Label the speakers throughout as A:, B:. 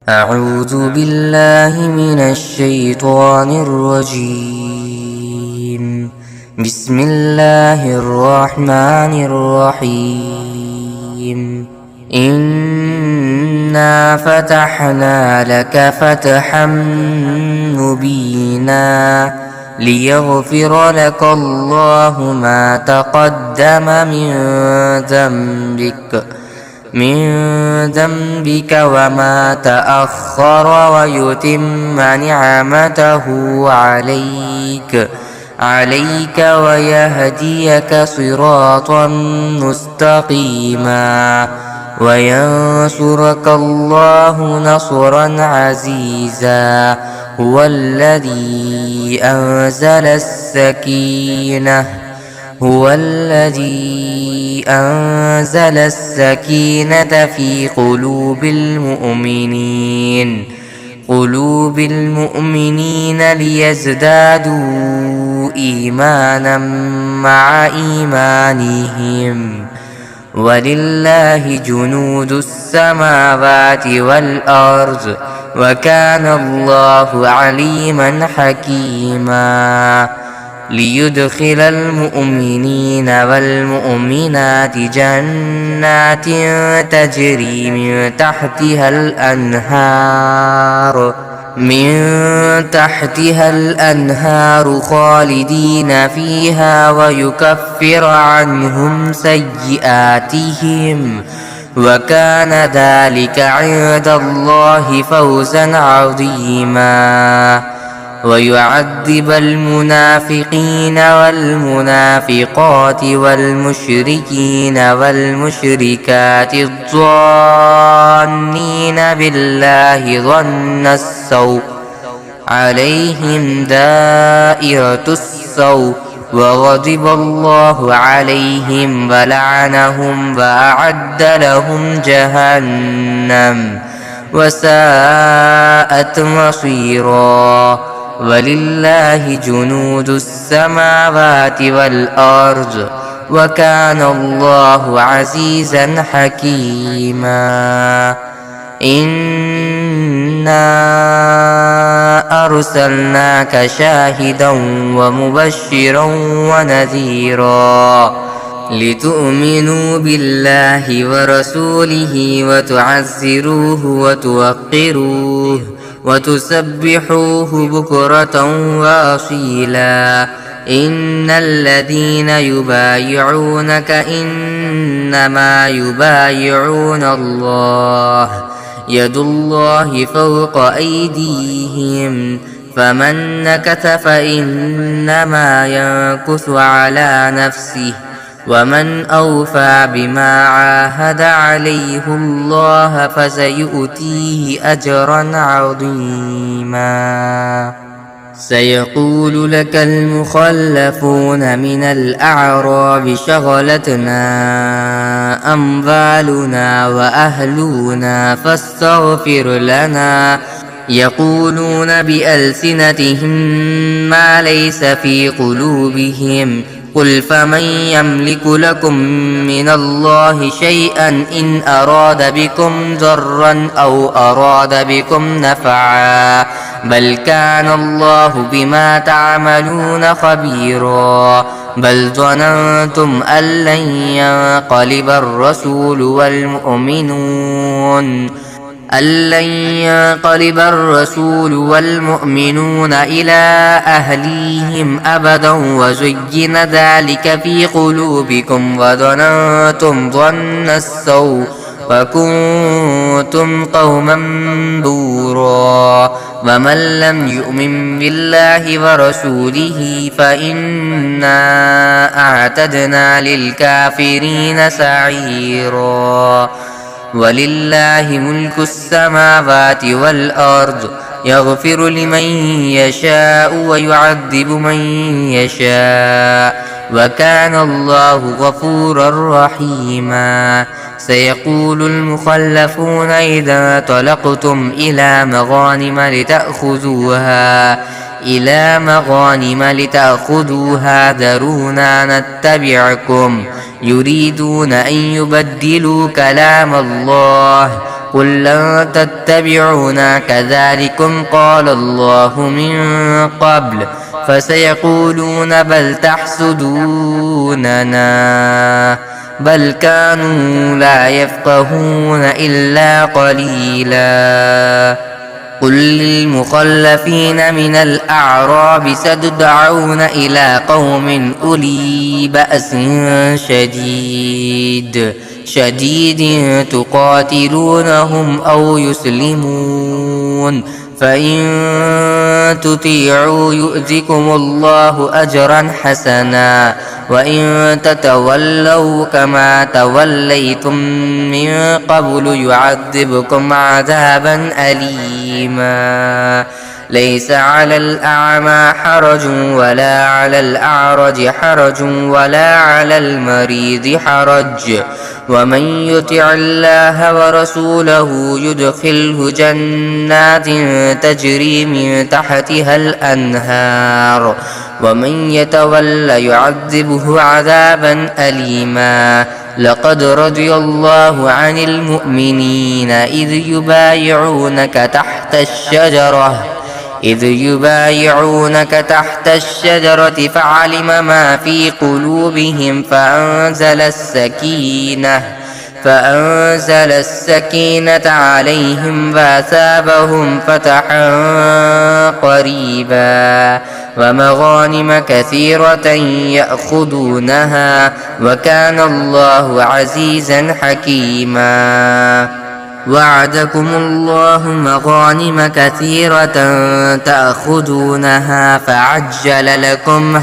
A: أعوذ بالله من الشيطان الرجيم. بسم الله الرحمن الرحيم. إنا فتحنا لك فتحا مبينا ليغفر لك الله ما تقدم من ذنبك وما تأخر ويتم نعمته عليك ويهديك صراطا مستقيما وينصرك الله نصرا عزيزا. هو الذي أنزل السكينة في قلوب المؤمنين ليزدادوا إيمانا مع إيمانهم. ولله جنود السماوات والأرض وكان الله عليما حكيما. ليدخل المؤمنين والمؤمنات جنات تجري من تحتها الأنهار خالدين فيها ويكفر عنهم سيئاتهم وكان ذلك عند الله فوزا عظيما. ويعذب المنافقين والمنافقات والمشركين والمشركات الظانين بالله ظن السوء عليهم دائرة السوء وغضب الله عليهم ولعنهم وأعد لهم جهنم وساءت مصيرا. ولله جنود السماوات والأرض وكان الله عزيزا حكيما. إنا أرسلناك شاهدا ومبشرا ونذيرا لتؤمنوا بالله ورسوله وتعزروه وتوقروه وتسبحوه بكرة وأصيلا. إن الذين يبايعونك إنما يبايعون الله يد الله فوق أيديهم فمن نكث فإنما ينكث على نفسه ومن أوفى بما عاهد عليه الله فسيؤتيه أجرا عظيما. سيقول لك المخلفون من الأعراب شغلتنا أموالنا وأهلنا فاستغفر لنا. يقولون بألسنتهم ما ليس في قلوبهم قل فمن يملك لكم من الله شيئا إن أراد بكم ضرا أو أراد بكم نفعا بل كان الله بما تعملون خبيرا. بل ظننتم أن لن ينقلب الرسول والمؤمنون إلى أهليهم أبدا وزين ذلك في قلوبكم وظننتم ظن السوء وكنتم قوما بورا. ومن لم يؤمن بالله ورسوله فإنا أعتدنا للكافرين سعيرا. ولله ملك السماوات والأرض يغفر لمن يشاء ويعذب من يشاء وكان الله غفورا رحيما. سيقول المخلفون إذا طلقتم إلى مغانم لتأخذوها ذرونا نتبعكم يريدون أن يبدلوا كلام الله قل لن تتبعونا كذلكم قال الله من قبل فسيقولون بل تحسدوننا بل كانوا لا يفقهون إلا قليلا قل للمخلفين من الأعراب ستدعون إلى قوم أولي بأس شديد تقاتلونهم أو يسلمون فإن تطيعوا يؤتكم الله أجرا حسنا وإن تتولوا كما توليتم من قبل يعذبكم عذابا أليما ليس على الأعمى حرج ولا على الأعرج حرج ولا على المريض حرج ومن يطع الله ورسوله يدخله جنات تجري من تحتها الأنهار ومن يتولى يعذبه عذابا أليما لقد رضي الله عن المؤمنين إذ يبايعونك تحت الشجرة فعلم ما في قلوبهم فأنزل السكينة عليهم وأثابهم فتحا قريبا ومغانم كثيرة يأخذونها وكان الله عزيزا حكيما وعدكم الله مغانم كثيرة تأخذونها فعجل لكم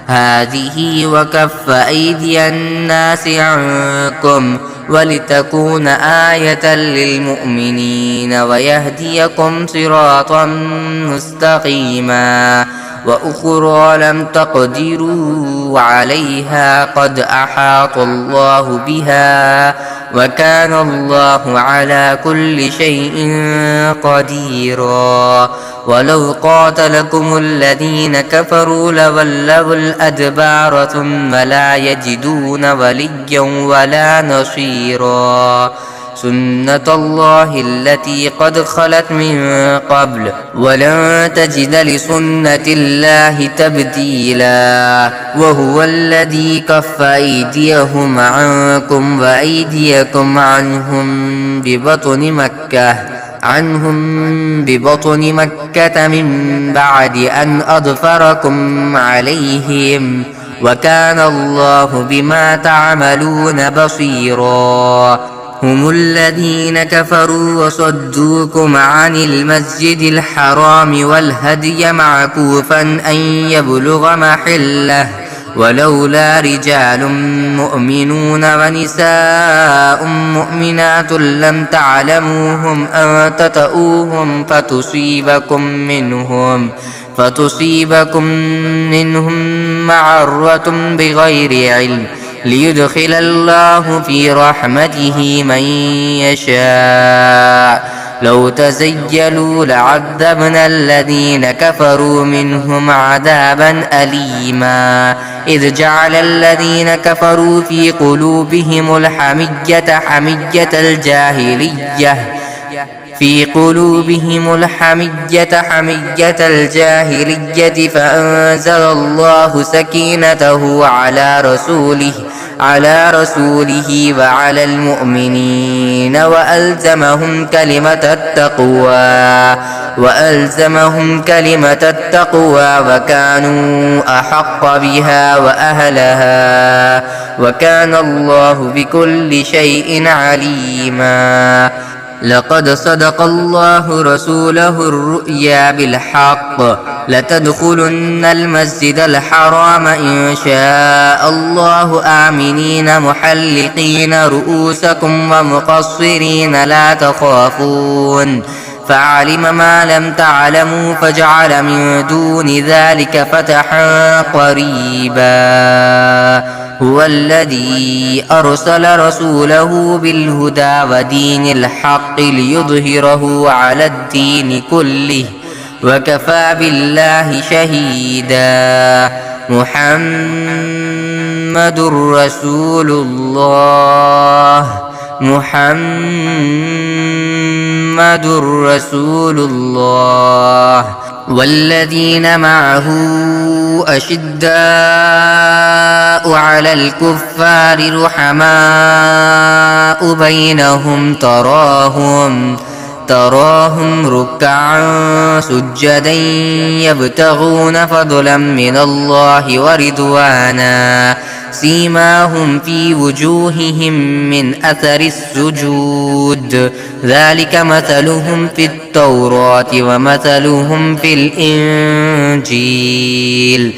A: هذه وكف أيدي الناس عنكم ولتكون آية للمؤمنين ويهديكم صراطا مستقيما وأخرى لم تقدروا عليها قد أحاط الله بها وكان الله على كل شيء قديرا ولو قاتلكم الذين كفروا لولوا الأدبار ثم لا يجدون وليا ولا نصيرا سنة الله التي قد خلت من قبل ولن تجد لسنة الله تبديلا وهو الذي كف أيديهم عنكم وأيديكم عنهم ببطن مكة من بعد أن أظفركم عليهم وكان الله بما تعملون بصيرا هم الذين كفروا وصدوكم عن المسجد الحرام والهدي معكوفا أن يبلغ محله ولولا رجال مؤمنون ونساء مؤمنات لم تعلموهم أن تطؤوهم فتصيبكم منهم معرة بغير علم ليدخل الله في رحمته من يشاء لو تزيلوا لعذبنا الذين كفروا منهم عذابا أليما إذ جعل الذين كفروا في قلوبهم حمية الجاهلية فأنزل الله سكينته على رسوله وعلى المؤمنين وألزمهم كلمة التقوى وكانوا أحق بها وأهلها وكان الله بكل شيء عليما لقد صدق الله رسوله الرؤيا بالحق لتدخلن المسجد الحرام إن شاء الله آمنين محلقين رؤوسكم ومقصرين لا تخافون فعلم ما لم تعلموا فجعل من دون ذلك فتحا قريبا هو الذي أرسل رسوله بالهدى ودين الحق ليظهره على الدين كله وكفى بالله شهيدا محمد رسول الله محمد رسول الله والذين معه أشداء على الكفار رحماء بينهم تراهم ركعا سجدا يبتغون فضلا من الله ورضوانا سيماهم في وجوههم من أثر السجود ذلك مثلهم في التوراة ومثلهم في الإنجيل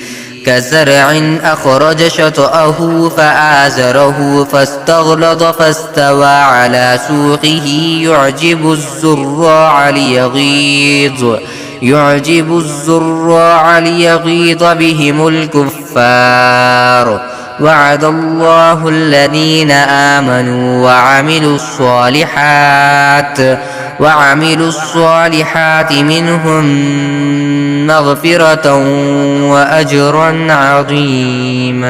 A: كزرع أخرج شطأه فآزره فاستغلظ فاستوى على سوقه يعجب الزراع ليغيظ بهم الكفار وعد الله الذين آمنوا وعملوا الصالحات منهم مغفرة وأجرا عظيما.